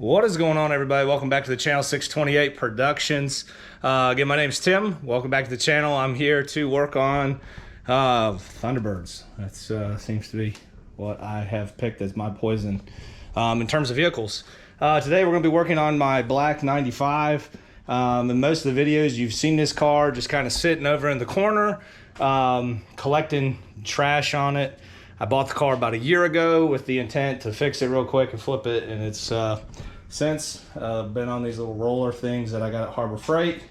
What is going on, everybody? Welcome back to the channel, 628 Productions. Again, my name's Tim. Welcome back to the channel. I'm here to work on Thunderbirds. That seems to be what I have picked as my poison in terms of vehicles. Today we're going to be working on my black 95. In most of the videos, you've seen this car just kind of sitting over in the corner, collecting trash on it. I bought the car about a year ago with the intent to fix it real quick and flip it, and it's since been on these little roller things that I got at Harbor Freight,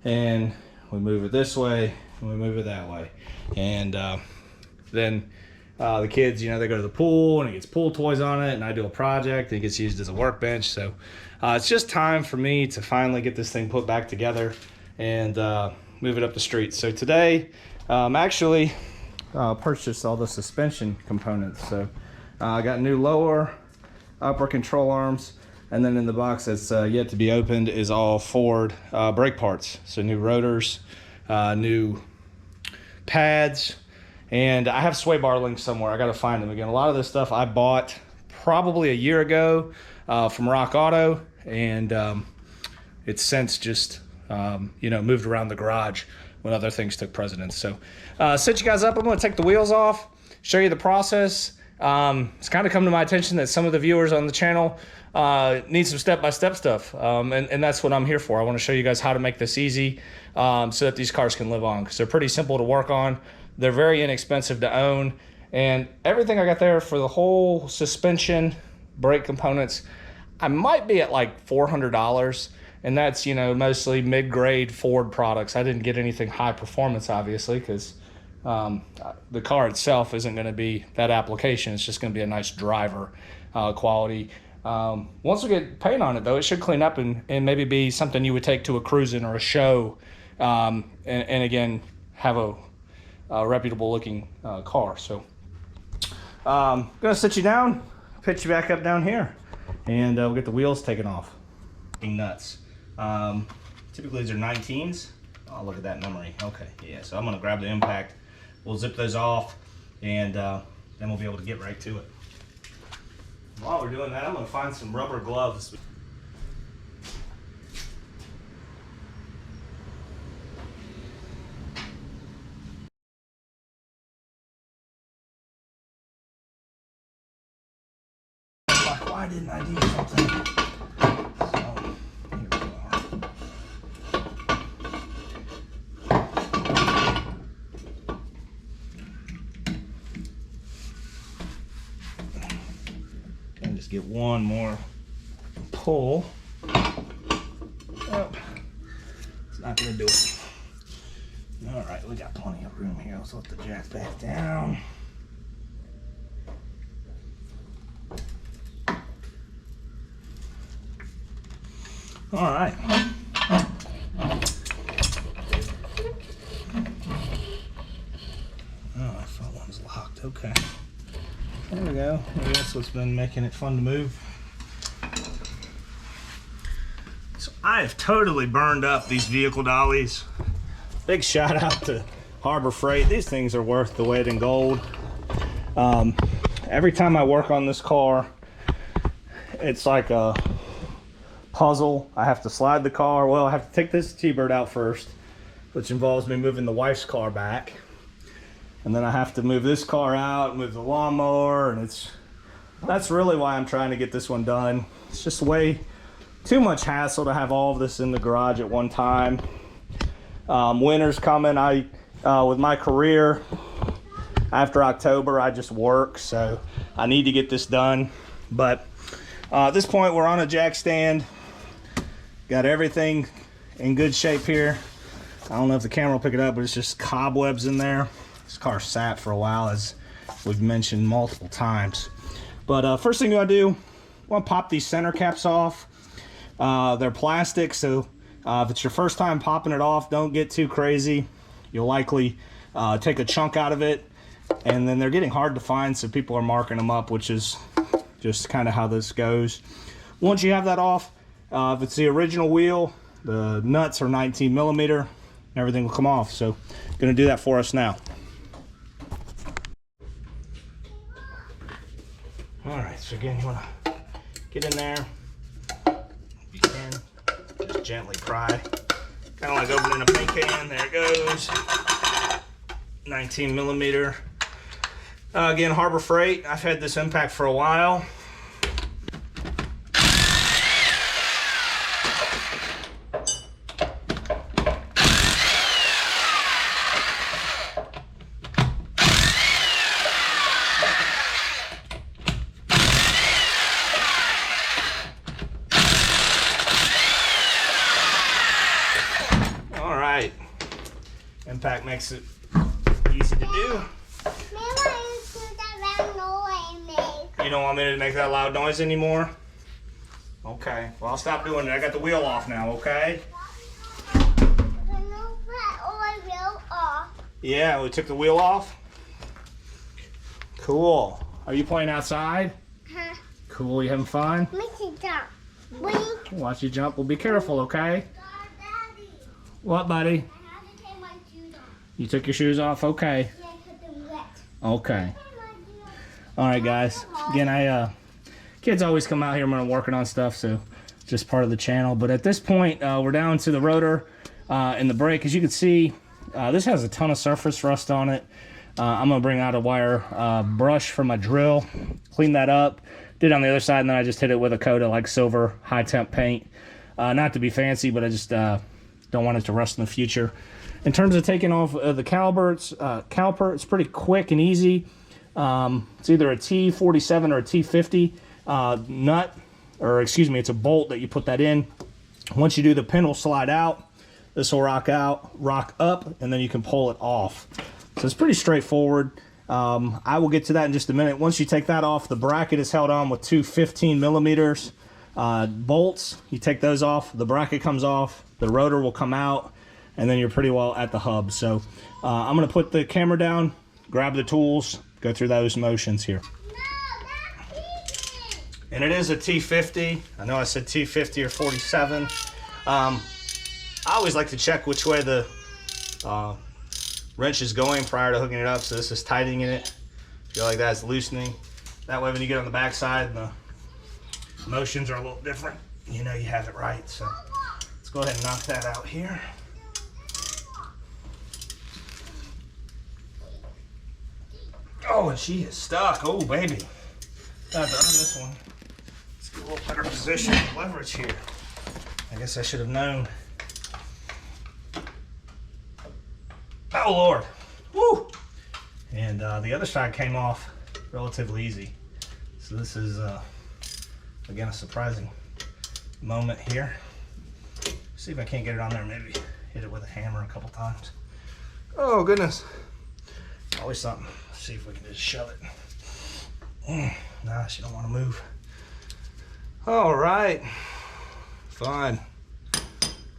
and we move it this way and we move it that way, and then the kids, you know, they go to the pool and it gets pool toys on it, and I do a project and it gets used as a workbench. So it's just time for me to finally get this thing put back together and move it up the street. So today actually purchased all the suspension components. So I got new lower, upper control arms, and then in the box that's yet to be opened is all Ford brake parts. So new rotors, new pads, and I have sway bar links somewhere. I got to find them again. A lot of this stuff I bought probably a year ago from Rock Auto, and it's since just you know, moved around the garage when other things took precedence. So set you guys up. I'm going to take the wheels off, show you the process. It's kind of come to my attention that some of the viewers on the channel need some step-by-step stuff, and that's what I'm here for. I want to show you guys how to make this easy so that these cars can live on, because they're pretty simple to work on. They're very inexpensive to own, and everything I got there for the whole suspension, brake components, I might be at like $400, and that's, you know, mostly mid-grade Ford products. I didn't get anything high performance, obviously, because the car itself isn't going to be that application. It's just going to be a nice driver quality. Once we get paint on it, though, it should clean up and maybe be something you would take to a cruising or a show, and again, have a reputable looking car. So I'm going to sit you down, pitch you back up down here, and we'll get the wheels taken off. Nuts. Typically these are 19s. Oh, look at that memory. Okay, yeah, so I'm going to grab the impact. We'll zip those off, and then we'll be able to get right to it. While we're doing that, I'm going to find some rubber gloves. Why didn't I do something? So, here we go. And just get one more pull. Oh, it's not going to do it. All right, we got plenty of room here. Let's let the jack back down. All right. Oh, I thought one was locked. Okay. There we go. Maybe that's what's been making it fun to move. So I have totally burned up these vehicle dollies. Big shout out to Harbor Freight. These things are worth the weight in gold. Every time I work on this car, it's like a puzzle. I have to slide the car. Well, I have to take this T-Bird out first, which involves me moving the wife's car back. And then I have to move this car out, move the lawnmower, and that's really why I'm trying to get this one done. It's just way too much hassle to have all of this in the garage at one time. Winter's coming. With my career, after October, I just work, so I need to get this done. But at this point, we're on a jack stand. Got everything in good shape here. I don't know if the camera will pick it up, but it's just cobwebs in there. This car sat for a while, as we've mentioned multiple times. But first thing you want to do, you want to pop these center caps off. They're plastic, so if it's your first time popping it off, don't get too crazy. You'll likely take a chunk out of it, and then they're getting hard to find, so people are marking them up, which is just kind of how this goes. Once you have that off, if it's the original wheel, the nuts are 19 millimeter, everything will come off. So I'm going to do that for us now. All right, so again, you want to get in there, gently pry. Kind of like opening a paint can. There it goes. 19 millimeter. Again, Harbor Freight. I've had this impact for a while. Impact makes it easy to do. You don't want me to make that loud noise anymore? Okay, well I'll stop doing it. I got the wheel off now, okay? Yeah, we took the wheel off. Cool. Are you playing outside? Huh? Cool, you having fun? Watch you jump. Well, be careful, okay? What, buddy? You took your shoes off? Okay. Okay. Alright, guys. Again, kids always come out here when I'm working on stuff, so just part of the channel. But at this point, we're down to the rotor and the brake. As you can see, this has a ton of surface rust on it. I'm going to bring out a wire brush for my drill, clean that up, did it on the other side, and then I just hit it with a coat of like silver high temp paint. Not to be fancy, but I just don't want it to rust in the future. In terms of taking off the caliper, it's pretty quick and easy. It's either a T47 or a T50 nut, or excuse me, it's a bolt that you put that in. Once you do, the pin will slide out. This will rock up, and then you can pull it off. So it's pretty straightforward. I will get to that in just a minute. Once you take that off, the bracket is held on with two 15 millimeters bolts. You take those off, the bracket comes off, the rotor will come out, and then you're pretty well at the hub. So I'm going to put the camera down, grab the tools, go through those motions here. And it is a T50. I know I said T50 or 47. I always like to check which way the wrench is going prior to hooking it up. So this is tightening it. Feel like that's loosening. That way when you get on the back side, the motions are a little different. You know you have it right. So let's go ahead and knock that out here. Oh, and she is stuck. Oh, baby. Got to earn this one. Let's get a little better position of leverage here. I guess I should have known. Oh, Lord. Woo! And the other side came off relatively easy. So this is, again, a surprising moment here. See if I can't get it on there. Maybe hit it with a hammer a couple times. Oh, goodness. Always something. Let's see if we can just shove it. Nah, she don't want to move. All right. Fine.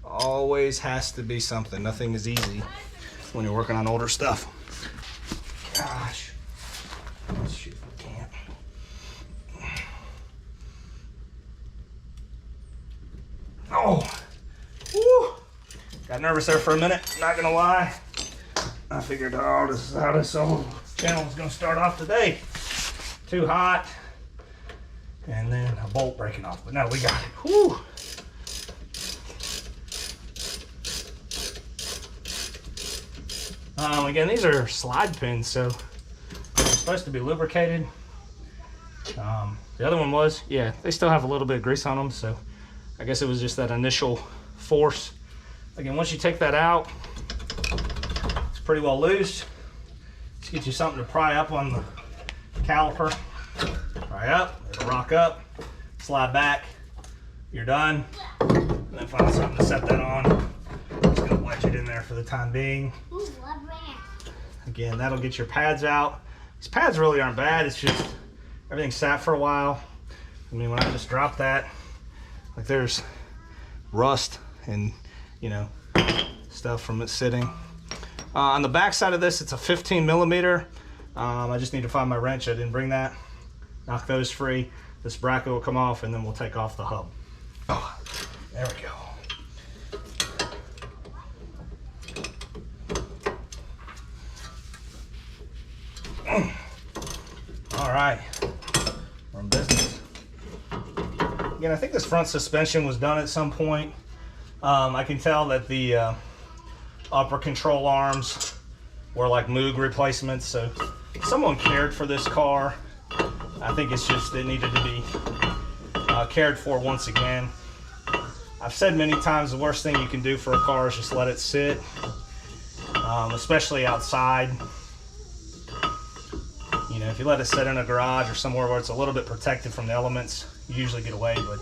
Always has to be something. Nothing is easy when you're working on older stuff. Gosh. Let's see if we can't. Oh. Woo. Got nervous there for a minute. Not gonna lie. I figured, oh, this is how this whole channel is gonna start off today. Too hot. And then a bolt breaking off. But no, we got it. Whew. Again, these are slide pins, so they're supposed to be lubricated. The other one was, yeah, they still have a little bit of grease on them, so I guess it was just that initial force. Again, once you take that out, it's pretty well loose. Let's get you something to pry up on the caliper. Pry up, it'll rock up, slide back, you're done. And then find something to set that on. Just gonna wedge it in there for the time being. Again, that'll get your pads out. These pads really aren't bad, it's just everything sat for a while. I mean, when I just dropped that, like there's rust and, you know, stuff from it sitting. On the back side of this, it's a 15 millimeter. I just need to find my wrench. I didn't bring that. Knock those free. This bracket will come off and then we'll take off the hub. Oh, there we go. All right, we're in business. Again, I think this front suspension was done at some point. I can tell that the upper control arms were like Moog replacements, so someone cared for this car. I think it's just it needed to be cared for once again. I've said many times the worst thing you can do for a car is just let it sit, especially outside. You know, if you let it sit in a garage or somewhere where it's a little bit protected from the elements, you usually get away. But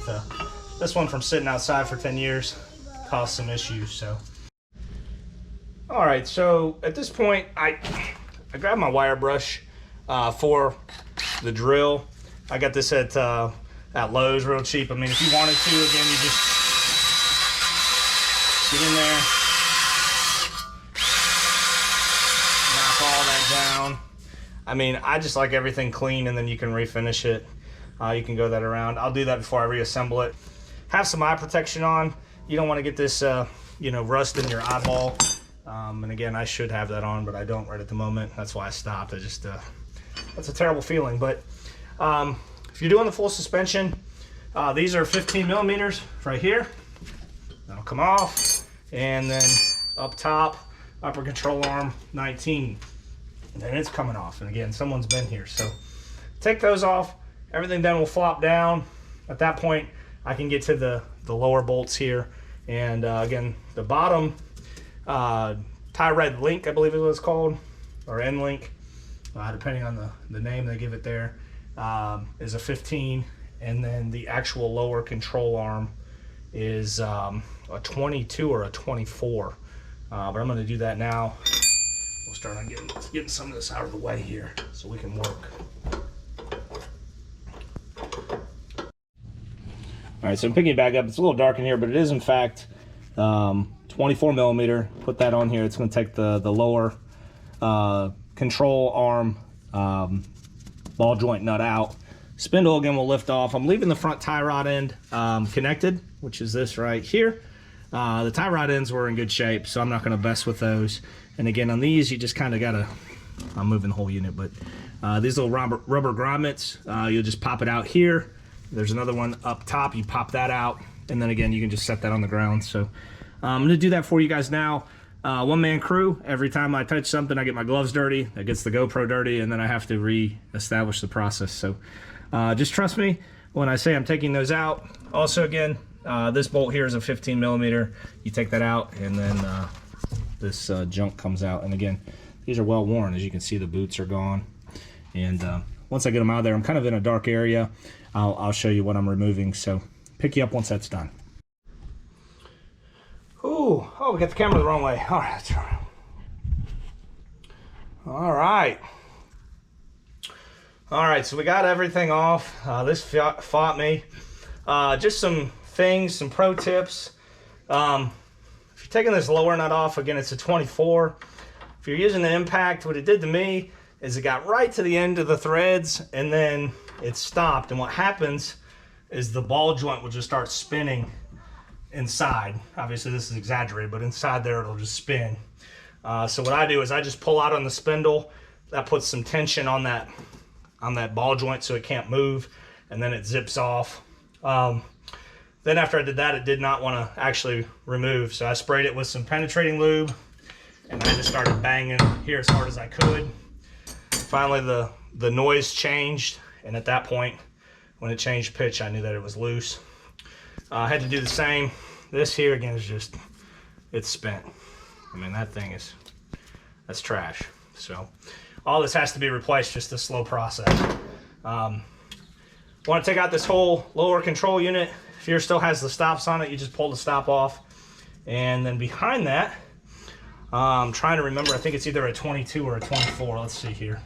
this one, from sitting outside for 10 years, caused some issues. So, all right. So at this point, I grabbed my wire brush for the drill. I got this at Lowe's, real cheap. I mean, if you wanted to, again, you just get in there, knock all that down. I mean, I just like everything clean, and then you can refinish it. You can go that around. I'll do that before I reassemble it. Have some eye protection on. You don't want to get this, you know, rust in your eyeball. And again, I should have that on, but I don't right at the moment. That's why I stopped. I just, that's a terrible feeling. But if you're doing the full suspension, these are 15 millimeters right here. That'll come off. And then up top, upper control arm, 19. And then it's coming off. And again, someone's been here. So take those off. Everything then will flop down. At that point, I can get to the lower bolts here. And again, the bottom tie red link, I believe is what it's called, or end link, depending on the name they give it there, is a 15. And then the actual lower control arm is a 22 or a 24. But I'm going to do that now. We'll start on getting some of this out of the way here so we can work. All right, so I'm picking it back up. It's a little dark in here, but it is in fact 24 millimeter. Put that on here. It's going to take the lower control arm ball joint nut out. Spindle again will lift off. I'm leaving the front tie rod end connected, which is this right here. The tie rod ends were in good shape, so I'm not going to mess with those. And again, on these, you just kind of got to, I'm moving the whole unit, but these little rubber grommets, you'll just pop it out here. There's another one up top. You pop that out, and then again, you can just set that on the ground. So I'm going to do that for you guys now. One-man crew. Every time I touch something, I get my gloves dirty. That gets the GoPro dirty, and then I have to re-establish the process. So just trust me when I say I'm taking those out. Also, again, this bolt here is a 15 millimeter. You take that out, and then this junk comes out. And again, these are well worn. As you can see, the boots are gone. And once I get them out of there, I'm kind of in a dark area. I'll show you what I'm removing. So pick you up once that's done. Ooh, oh, we got the camera the wrong way. All right, that's right. All right. All right, so we got everything off. This fought me. Just some things, some pro tips. If you're taking this lower nut off, again, it's a 24. If you're using the impact, what it did to me is it got right to the end of the threads, and then it stopped. And what happens is the ball joint will just start spinning inside. Obviously, this is exaggerated, but inside there, it'll just spin. So what I do is I just pull out on the spindle. That puts some tension on that ball joint so it can't move, and then it zips off. Then after I did that, it did not want to actually remove, so I sprayed it with some penetrating lube, and I just started banging here as hard as I could. Finally, the noise changed, and at that point, when it changed pitch, I knew that it was loose. I had to do the same. This here, again, is just, it's spent. I mean, that thing is, that's trash. So all this has to be replaced, just a slow process. Want to take out this whole lower control unit. If yours still has the stops on it, you just pull the stop off. And then behind that, I'm trying to remember, I think it's either a 22 or a 24. Let's see here.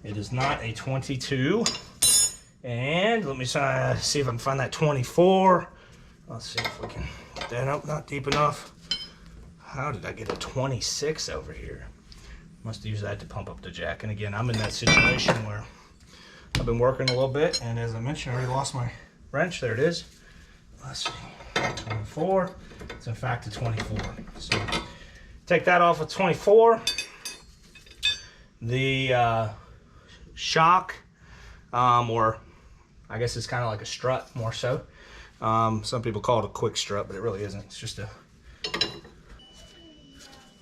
It is not a 22. And let me see if I can find that 24. Let's see if we can get that up, not deep enough. How did I get a 26 over here? Must use that to pump up the jack. And again, I'm in that situation where I've been working a little bit, and as I mentioned, I already lost my wrench. There it is. Let's see, 24. It's in fact a 24. So take that off with 24. The shock, or I guess it's kind of like a strut more so. Some people call it a quick strut, but it really isn't. It's just a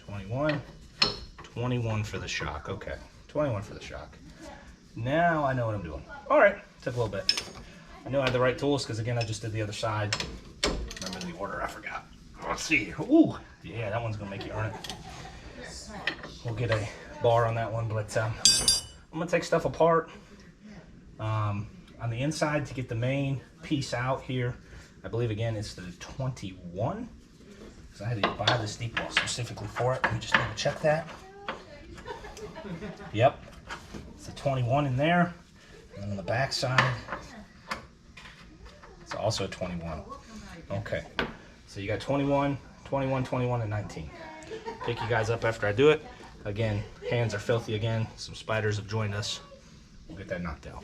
21. 21 for the shock. Okay, 21 for the shock. Now I know what I'm doing. All right, took a little bit. I knew I had the right tools because, again, I just did the other side. Remember the order, I forgot. Let's see. Ooh, yeah, that one's gonna make you earn it. We'll get a bar on that one, but I'm gonna take stuff apart on the inside to get the main piece out here. I believe, again, it's the 21. So I had to buy this deep wall specifically for it. Let me just double check that. Yep, it's a 21 in there. And then on the back side, it's also a 21. Okay, so you got 21, 21, 21, and 19. Pick you guys up after I do it. Again, hands are filthy again. Some spiders have joined us. We'll get that knocked out.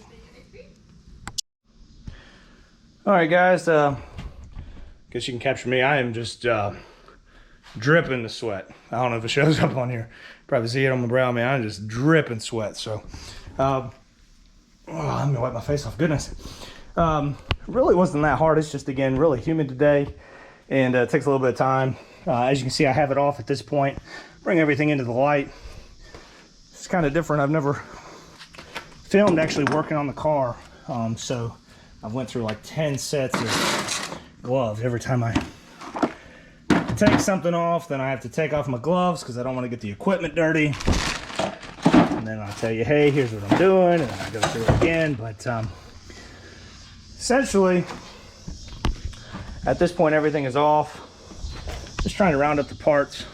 All right, guys, guess you can capture me. I am just dripping the sweat. I don't know if it shows up on here. Probably see it on my brow, man. I'm just dripping sweat. So, oh, let me wipe my face off. Goodness. It really wasn't that hard. It's just, again, really humid today, and it takes a little bit of time. As you can see, I have it off at this point. Bring everything into the light. It's kind of different. I've never filmed actually working on the car, so I've went through like 10 sets of gloves. Every time I take something off, then I have to take off my gloves because I don't want to get the equipment dirty. And then I'll tell you, hey, here's what I'm doing, and then I go through it again. But essentially, at this point, everything is off. Just trying to round up the parts.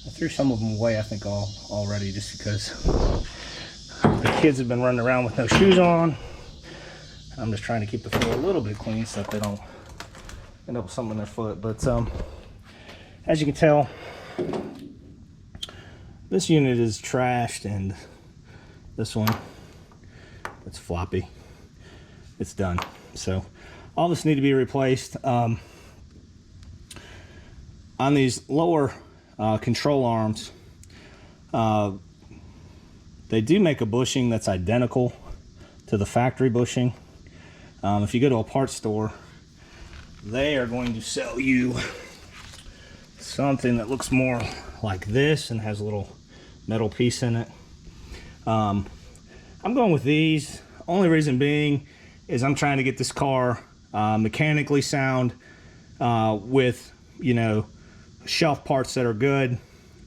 I threw some of them away, I think, already, just because the kids have been running around with no shoes on. I'm just trying to keep the floor a little bit clean so that they don't end up with something in their foot. But as you can tell, this unit is trashed, and this one, it's floppy. It's done. So all this need to be replaced. On these lower control arms, they do make a bushing that's identical to the factory bushing. If you go to a parts store, they are going to sell you something that looks more like this and has a little metal piece in it. I'm going with these. Only reason being is I'm trying to get this car mechanically sound with, you know, shelf parts that are good,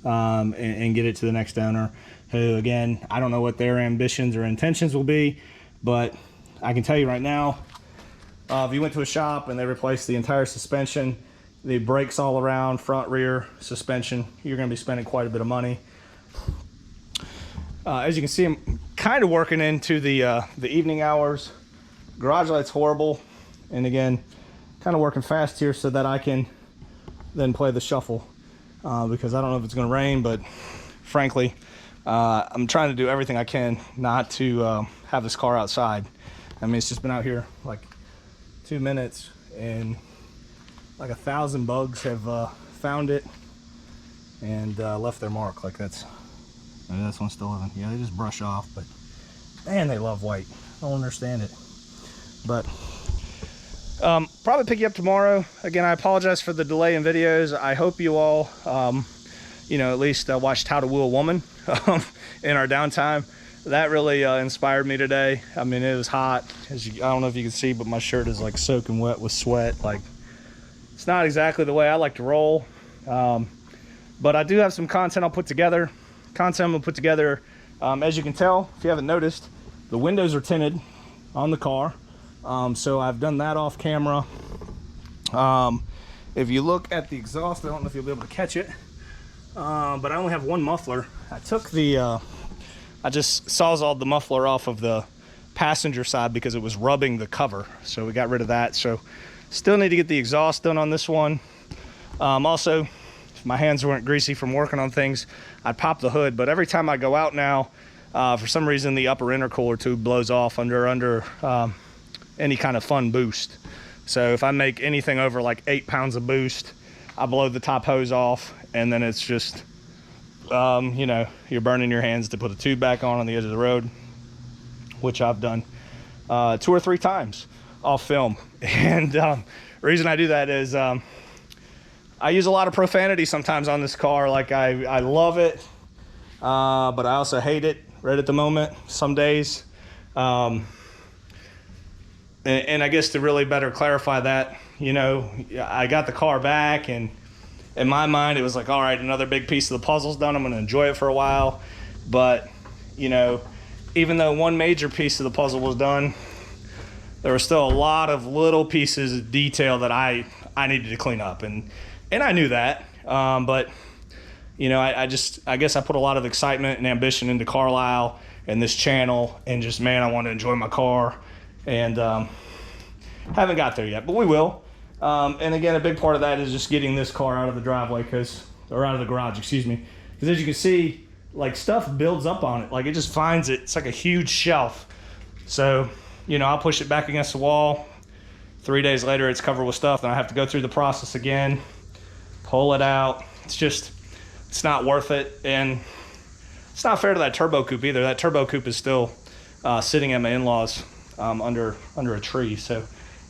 and get it to the next owner who, again, I don't know what their ambitions or intentions will be, but I can tell you right now, if you went to a shop and they replaced the entire suspension, the brakes all around, front, rear, suspension, you're going to be spending quite a bit of money. As you can see, I'm kind of working into the evening hours. Garage light's horrible, and again, kind of working fast here so that I can then play the shuffle, because I don't know if it's going to rain, but frankly, I'm trying to do everything I can not to have this car outside. I mean, it's just been out here like 2 minutes, and like 1,000 bugs have found it and left their mark. Like that's, maybe this one's still living. Yeah, they just brush off, but man, they love white. I don't understand it. But probably pick you up tomorrow. Again, I apologize for the delay in videos. I hope you all, you know, at least watched How to Woo a Woman in our downtime. That really inspired me today. I mean, it was hot. I don't know if you can see, but my shirt is like soaking wet with sweat. Like, it's not exactly the way I like to roll. But I do have some content I'll put together. As you can tell, if you haven't noticed, the windows are tinted on the car. So I've done that off camera. If you look at the exhaust, I don't know if you'll be able to catch it, but I only have one muffler. I took the, I just sawzalled the muffler off of the passenger side because it was rubbing the cover. So we got rid of that. So still need to get the exhaust done on this one. Also, if my hands weren't greasy from working on things, I'd pop the hood. But every time I go out now, for some reason, the upper intercooler tube blows off under any kind of fun boost. So if I make anything over like 8 pounds of boost, I blow the top hose off, and then it's just, you know, you're burning your hands to put a tube back on the edge of the road, which I've done 2 or 3 times. off film. And the reason I do that is I use a lot of profanity sometimes on this car. Like I love it, but I also hate it right at the moment some days. And I guess to really better clarify that, you know, I got the car back, and in my mind it was like, all right, another big piece of the puzzle's done. I'm going to enjoy it for a while. But, you know, even though one major piece of the puzzle was done, there were still a lot of little pieces of detail that I needed to clean up, and I knew that. But you know, I guess I put a lot of excitement and ambition into Carlisle and this channel, and just, man, I want to enjoy my car, and haven't got there yet, but we will. And again, a big part of that is just getting this car out of the driveway, or out of the garage, excuse me, because as you can see, like, stuff builds up on it. Like, it just finds it. It's like a huge shelf. So, you know, I'll push it back against the wall. 3 days later, it's covered with stuff, and I have to go through the process again, pull it out. It's not worth it, and it's not fair to that turbo coupe either. That turbo coupe is still sitting at my in-laws under a tree, so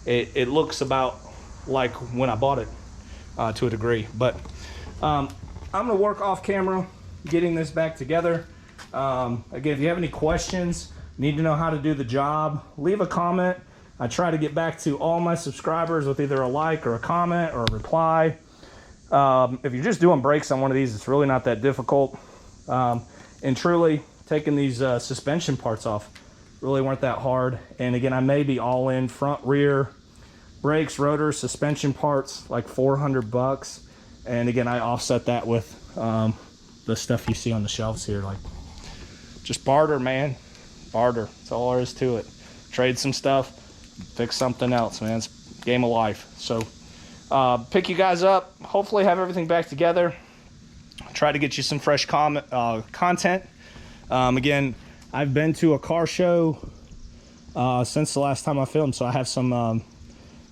it looks about like when I bought it to a degree. But I'm gonna work off camera getting this back together. Again, if you have any questions, need to know how to do the job, leave a comment. I try to get back to all my subscribers with either a like or a comment or a reply. If you're just doing brakes on one of these, it's really not that difficult. And truly, taking these suspension parts off really weren't that hard. And again, I may be all in front, rear, brakes, rotor, suspension parts, like $400. And again, I offset that with the stuff you see on the shelves here. Like, just barter, man. Barter. That's all there is to it. Trade some stuff, fix something else, man. It's a game of life. So pick you guys up, hopefully have everything back together, try to get you some fresh content. Again, I've been to a car show since the last time I filmed, so I have some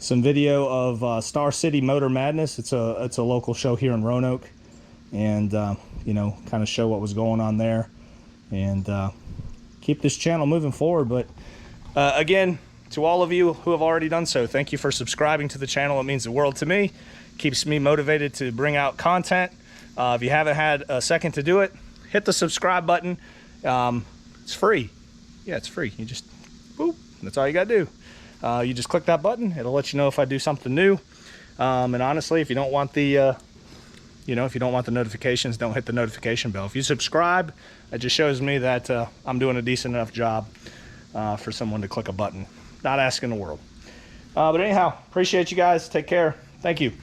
video of Star City Motor Madness. It's a local show here in Roanoke, and you know, kind of show what was going on there, and keep this channel moving forward. But again, to all of you who have already done so, thank you for subscribing to the channel. It means the world to me. Keeps me motivated to bring out content. If you haven't had a second to do it, hit the subscribe button. It's free. Yeah, it's free. You just, boop, that's all you gotta do. You just click that button. It'll let you know if I do something new. And honestly, if you don't want the, you know, if you don't want the notifications, don't hit the notification bell. If you subscribe, it just shows me that I'm doing a decent enough job for someone to click a button. Not asking the world. But anyhow, appreciate you guys. Take care. Thank you.